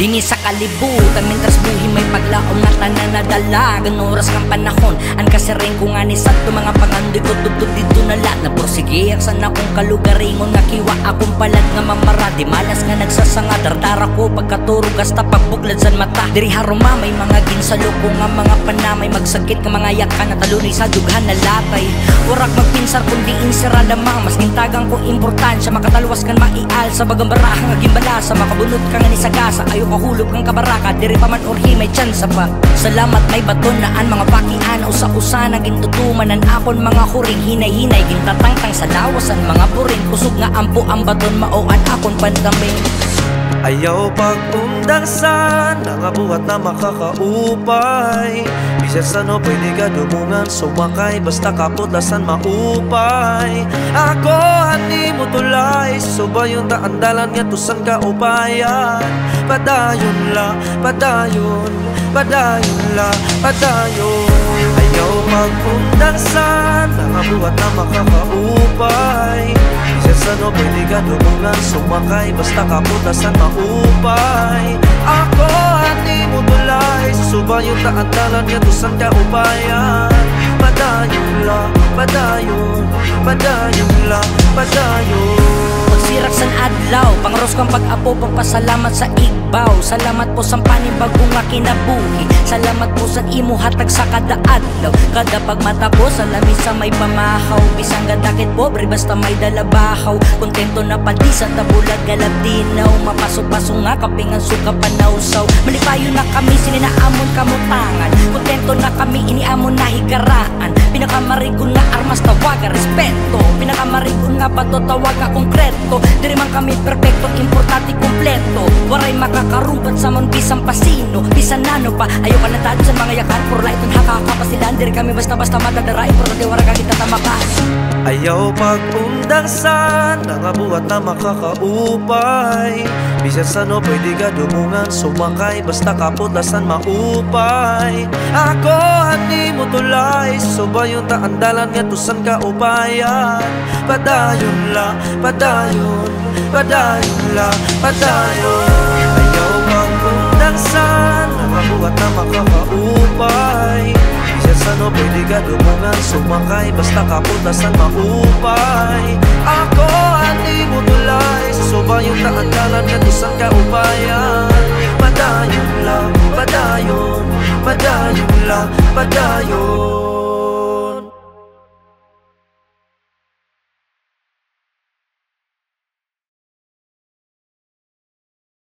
Dini sa kalibutan, mintras buhi may paglaom na tananadala. Ganuras kang panahon, an kasireng ko nga ni Santo. Mga pangandoy ko tubtub dito na lahat. Naporsige, aksan akong kalugaringon. Nakiwa akong palad nga mamara. Di malas nga nagsasanga, dardara ko pagkaturog hasta pagbuglad san mata. Diri haruma may mga ginsalo ko nga mga panamay. Magsakit ka mga yakan na talunay sa dughan na latay. Warak magpinsar kundi insira lamang. Mas gintagang ko importansya, makatalwas kan maial sa bagang barahang aging balasa. Makabunot ka nga ni sagasa, ayaw kahulog kang kabaraka. Diri pa man orhi may tsansa pa. Salamat may baton naan mga pakian. Usa-usa na gintutumanan akon mga huring. Hinay-hinay gintatangtang sa lawasan mga puring. Kusog nga ampo ang baton maoan akon pandaming. Ayaw pag-undangsan nga buhat na makakaupay. Bisan sa no pwede ka dumungan sumakay. Basta kaputasan maupay. Ako hani mo tulay. Suba yung taandalan nga tusan ka upayan. Padayon la, padayon. Padayon la, padayon. Ayaw pag-undangsan nga buhat na makakaupay. Bisan sa no pwede ka dumungan sumakay. Basta kaputasan maupay. Ako hati mo tulay. Suba yung taandalan nga tusan ka upayan. Padayon la, padayon. Padayon la, padayon. Magsirak san adlaw, pangros kang pag-apo, pagpasalamat sa igbaw. Salamat po sa panibagong nga kinabuhi. Salamat po sa imo hatag sa kada adlaw. Kada pagmatapos, salamin sa may pamahaw. Bisang gadakit pobre, basta may dalabahaw. Kontento na padi sa tabulag galab dinaw. Mapasok-pasok nga kapingan suka panawsaw. Malipayo na kami, sininaamon kamutangan. Kontento na kami, iniamon na higaraan. Pinakamarigon nga armas tawaga, respeto. Pinakamarigon nga bato tawaga, konkreto. Diri man kami perfecto, importante kompleto. Waray makakarumpat sa mon bisan pasino. Bisan nano pa, ayaw ka natad sa mga yakan. Puro light ang hakakapasilan. Diri kami basta-basta matadaray. Puro di wara ka kita tamakan. Ayaw pag-undangsan nga buhat na makakaupay. Bisan sa no pwede ka dumungan sumakay. Basta kaputasan maupay. Ako hani mo tulay. Suba yung taandalan nga tusan ka upayan. Padayon la, padayon. Padayon la, padayon. Ayaw pag-undangsan nga buhat na makakaupay. Bisan sa no pwede ka dumungan sumakay. Basta kaputasan maupay. Ako hati mo tulay. Suba yung taandalan nga tusan ka upayan. Padayon la, padayon. Padayon la, padayon.